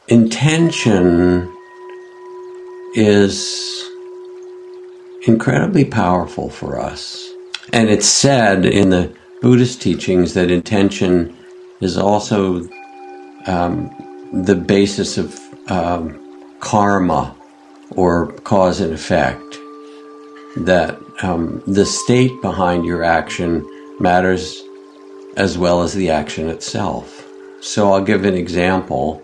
intention is incredibly powerful for us. And it's said in the Buddhist teachings that intention is also the basis of karma, or cause and effect. That the state behind your action matters as well as the action itself. So I'll give an example.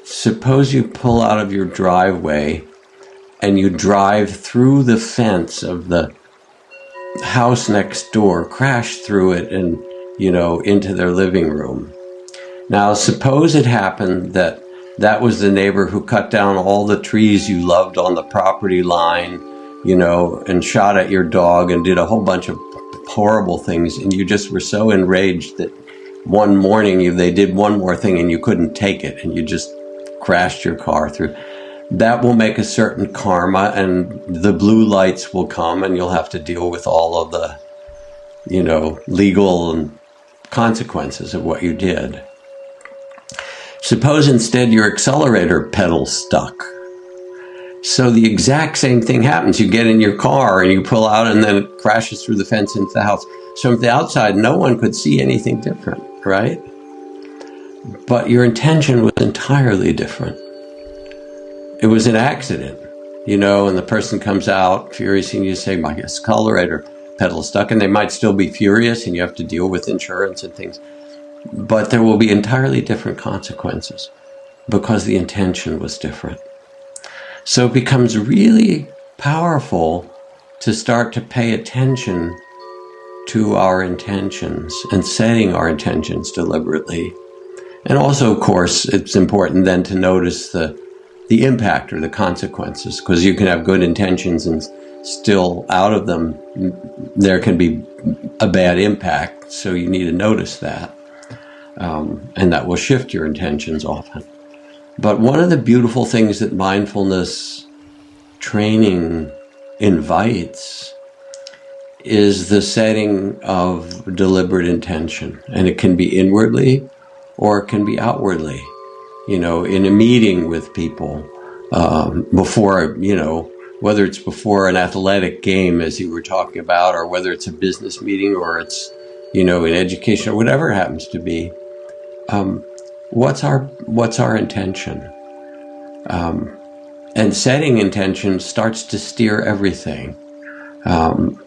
Suppose you pull out of your driveway and you drive through the fence of the house next door, crash through it and, into their living room. Now, suppose it happened that was the neighbor who cut down all the trees you loved on the property line, and shot at your dog and did a whole bunch of horrible things, and you just were so enraged that one morning they did one more thing and you couldn't take it and you just crashed your car through. That will make a certain karma, and the blue lights will come and you'll have to deal with all of the, legal and consequences of what you did. Suppose instead your accelerator pedal's stuck. So the exact same thing happens. You get in your car and you pull out and then it crashes through the fence into the house. So from the outside, no one could see anything different, right? But your intention was entirely different. It was an accident, and the person comes out furious and you say, my accelerator pedal's stuck, and they might still be furious and you have to deal with insurance and things. But there will be entirely different consequences because the intention was different. So it becomes really powerful to start to pay attention to our intentions and setting our intentions deliberately. And also, of course, it's important then to notice the impact or the consequences, because you can have good intentions and still out of them there can be a bad impact. So you need to notice that. And that will shift your intentions often. But one of the beautiful things that mindfulness training invites is the setting of deliberate intention. And it can be inwardly or it can be outwardly. In a meeting with people, before, whether it's before an athletic game, as you were talking about, or whether it's a business meeting or it's, in education or whatever it happens to be. What's our intention? And setting intention starts to steer everything.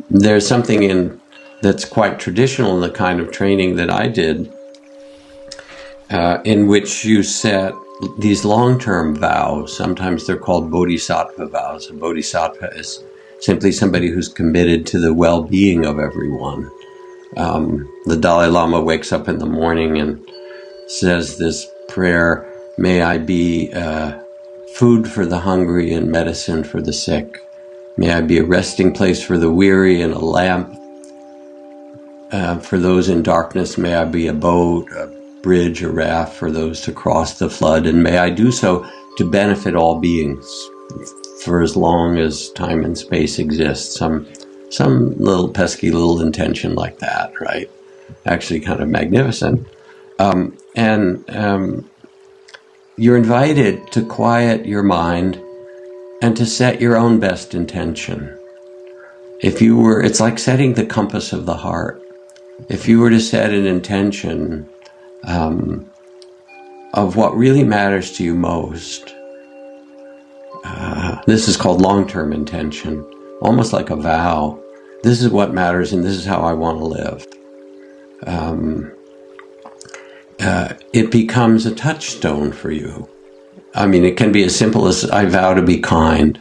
There's something that's quite traditional in the kind of training that I did, in which you set these long-term vows. Sometimes they're called bodhisattva vows. A bodhisattva is simply somebody who's committed to the well-being of everyone. The Dalai Lama wakes up in the morning and says this prayer, may I be food for the hungry and medicine for the sick. May I be a resting place for the weary and a lamp for those in darkness. May I be a boat, a bridge, a raft for those to cross the flood. And may I do so to benefit all beings for as long as time and space exist. Some little pesky little intention like that, right? Actually kind of magnificent. You're invited to quiet your mind and to set your own best intention. It's like setting the compass of the heart. If you were to set an intention of what really matters to you most, this is called long-term intention, almost like a vow. This is what matters and this is how I want to live. It becomes a touchstone for you. I mean, it can be as simple as I vow to be kind,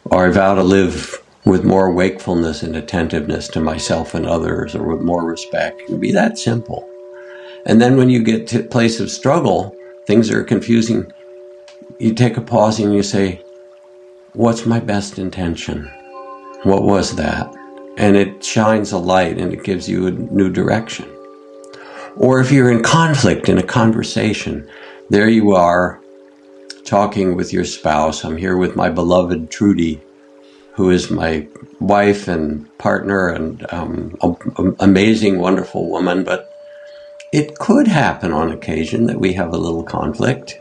or I vow to live with more wakefulness and attentiveness to myself and others, or with more respect. It can be that simple. And then when you get to a place of struggle, things are confusing, you take a pause and you say, what's my best intention? What was that? And it shines a light and it gives you a new direction. Or if you're in conflict in a conversation, there you are talking with your spouse. I'm here with my beloved Trudy, who is my wife and partner and amazing, wonderful woman. But it could happen on occasion that we have a little conflict,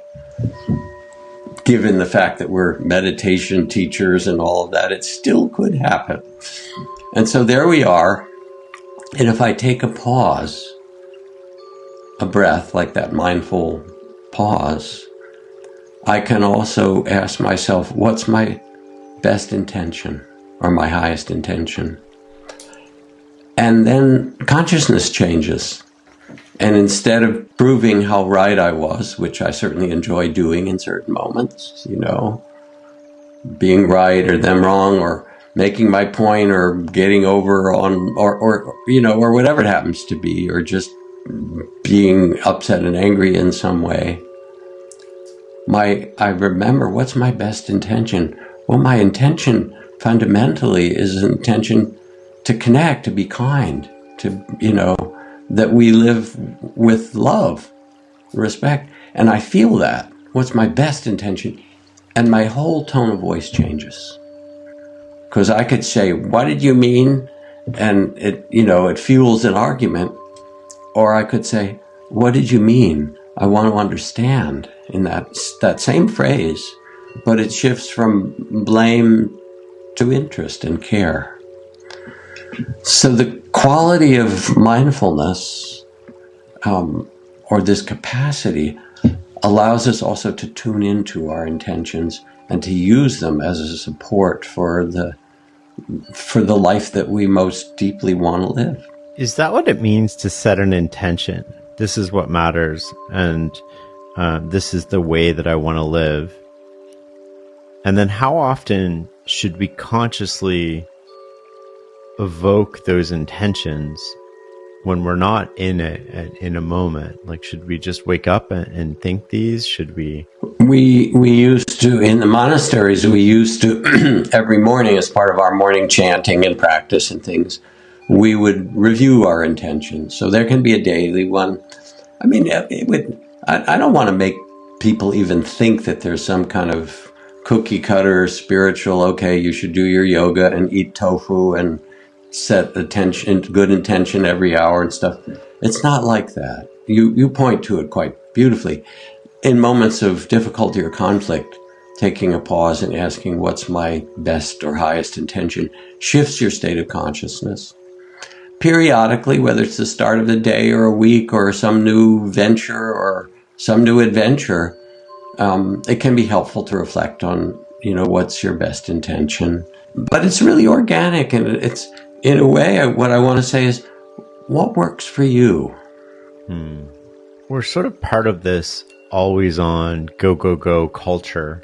given the fact that we're meditation teachers and all of that. It still could happen. And so there we are. And if I take a pause, a breath, like that mindful pause, I can also ask myself, what's my best intention or my highest intention? And then consciousness changes. And instead of proving how right I was, which I certainly enjoy doing in certain moments, being right or them wrong, or making my point, or getting over on, or whatever it happens to be, or just being upset and angry in some way, I remember, what's my best intention? Well, my intention fundamentally is an intention to connect, to be kind, that we live with love, respect. And I feel that. What's my best intention? And my whole tone of voice changes. Because I could say, what did you mean? And it fuels an argument. Or I could say, what did you mean? I want to understand, in that same phrase, but it shifts from blame to interest and care. So the quality of mindfulness, or this capacity, allows us also to tune into our intentions and to use them as a support for the life that we most deeply want to live. Is that what it means to set an intention? This is what matters, and this is the way that I want to live. And then how often should we consciously evoke those intentions when we're not in a moment? Like, should we just wake up and think these? Should we? We used to, in the monasteries, we used to, every morning as part of our morning chanting and practice and things, we would review our intentions. So there can be a daily one. I mean, I don't want to make people even think that there's some kind of cookie cutter spiritual, okay, you should do your yoga and eat tofu and set good intention every hour and stuff. It's not like that. You point to it quite beautifully. In moments of difficulty or conflict, taking a pause and asking what's my best or highest intention shifts your state of consciousness. Periodically, whether it's the start of the day or a week or some new venture or some new adventure, it can be helpful to reflect on, what's your best intention. But it's really organic, and it's, in a way, what I want to say is, what works for you? We're sort of part of this always on, go, go, go culture.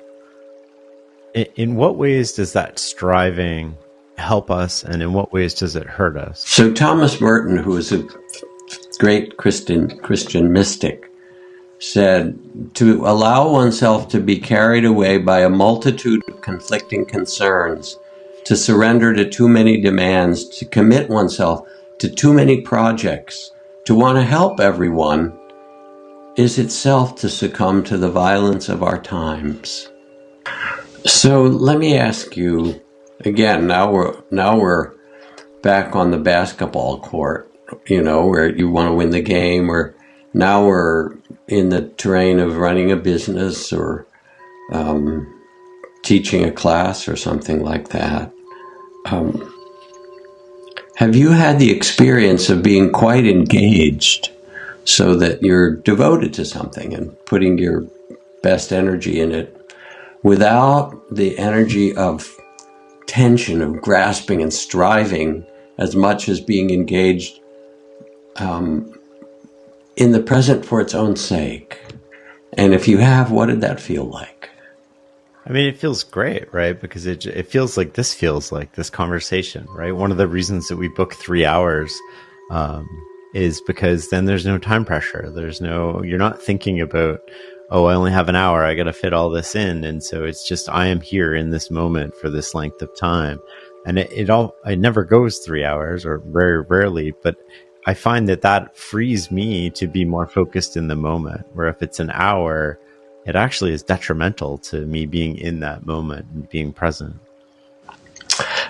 In what ways does that striving help us, and in what ways does it hurt us? So Thomas Merton, who is a great Christian mystic, said to allow oneself to be carried away by a multitude of conflicting concerns, to surrender to too many demands, to commit oneself to too many projects, to want to help everyone, is itself to succumb to the violence of our times. So let me ask you, again, now we're back on the basketball court, where you want to win the game, or now we're in the terrain of running a business or teaching a class or something like that. Have you had the experience of being quite engaged so that you're devoted to something and putting your best energy in it without the energy of tension, of grasping and striving, as much as being engaged in the present for its own sake? And if you have, what did that feel like? I mean, it feels great, right? Because it feels like this conversation, right? One of the reasons that we book 3 hours is because then there's no time pressure. You're not thinking about, oh, I only have an hour, I got to fit all this in. And so it's just, I am here in this moment for this length of time. And it never goes 3 hours, or very rarely, but I find that frees me to be more focused in the moment, where if it's an hour, it actually is detrimental to me being in that moment and being present.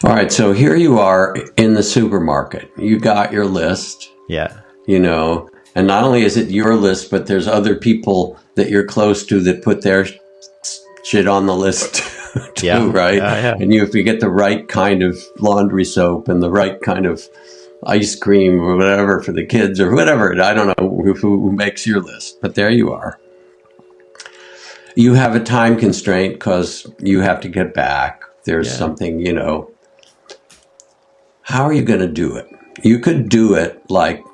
All right, so here you are in the supermarket. You got your list. Yeah. And And not only is it your list, but there's other people that you're close to that put their shit on the list too, right? Yeah. And if you get the right kind of laundry soap and the right kind of ice cream or whatever for the kids or whatever, I don't know who makes your list, but there you are. You have a time constraint because you have to get back. There's something, how are you going to do it? You could do it like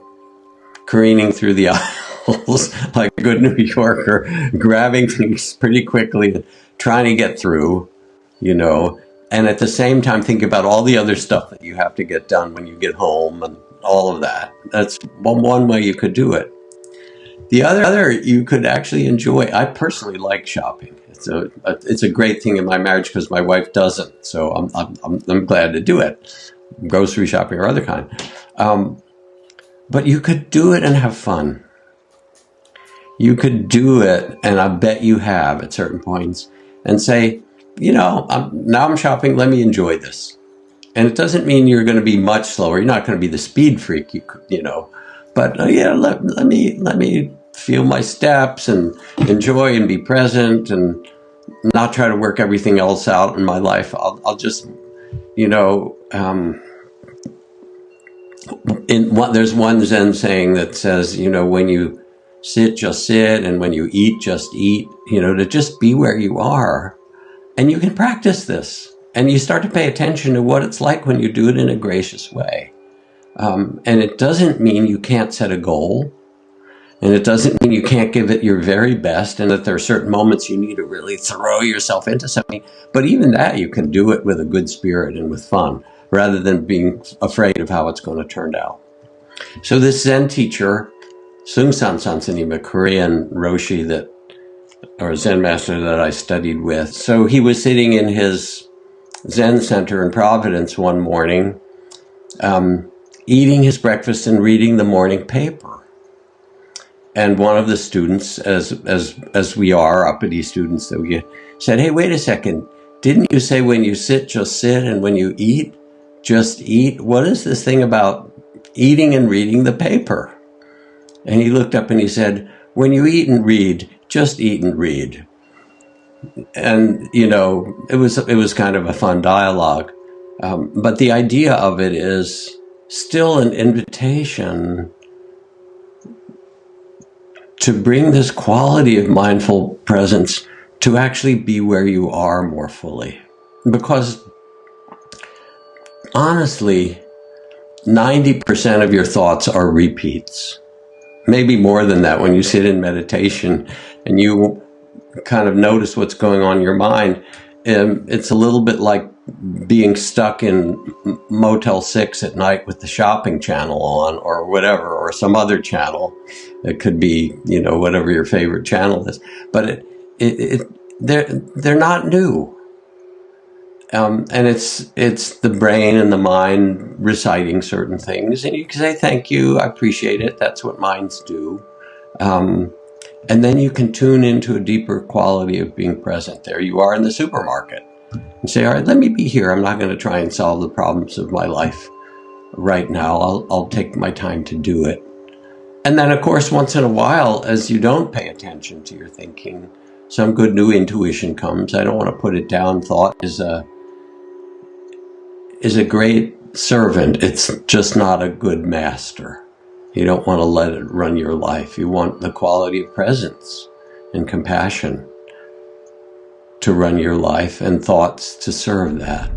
careening through the aisles like a good New Yorker, grabbing things pretty quickly and trying to get through, and at the same time think about all the other stuff that you have to get done when you get home and all of that. That's one way you could do it. The other you could actually enjoy. I personally like shopping. It's a great thing in my marriage because my wife doesn't. So I'm glad to do it, grocery shopping or other kind. But you could do it and have fun. You could do it, and I bet you have at certain points, and say, now I'm shopping. Let me enjoy this. And it doesn't mean you're going to be much slower. You're not going to be the speed freak, But let me feel my steps and enjoy and be present and not try to work everything else out in my life. I'll just, there's one Zen saying that says, when you sit, just sit, and when you eat, just eat. To just be where you are, and you can practice this, and you start to pay attention to what it's like when you do it in a gracious way. And it doesn't mean you can't set a goal. And it doesn't mean you can't give it your very best and that there are certain moments you need to really throw yourself into something. But even that, you can do it with a good spirit and with fun rather than being afraid of how it's going to turn out. So this Zen teacher, Seungsan Sansanim, a Korean Roshi or Zen master that I studied with. So he was sitting in his Zen center in Providence one morning, eating his breakfast and reading the morning paper. And one of the students, as we are, uppity students that we get, said, "Hey, wait a second. Didn't you say when you sit, just sit, and when you eat, just eat? What is this thing about eating and reading the paper?" And he looked up and he said, "When you eat and read, just eat and read." And, it was kind of a fun dialogue. But the idea of it is still an invitation to bring this quality of mindful presence to actually be where you are more fully. Because honestly, 90% of your thoughts are repeats. Maybe more than that when you sit in meditation and you kind of notice what's going on in your mind. It's a little bit like being stuck in Motel 6 at night with the shopping channel on or whatever, or some other channel. It could be, whatever your favorite channel is. But they're not new. And it's the brain and the mind reciting certain things. And you can say, thank you, I appreciate it. That's what minds do. And then you can tune into a deeper quality of being present. There you are in the supermarket. And say, all right, let me be here. I'm not going to try and solve the problems of my life right now. I'll take my time to do it. And then, of course, once in a while, as you don't pay attention to your thinking, some good new intuition comes. I don't want to put it down. Thought is a great servant. It's just not a good master. You don't want to let it run your life. You want the quality of presence and compassion to run your life and thoughts to serve that.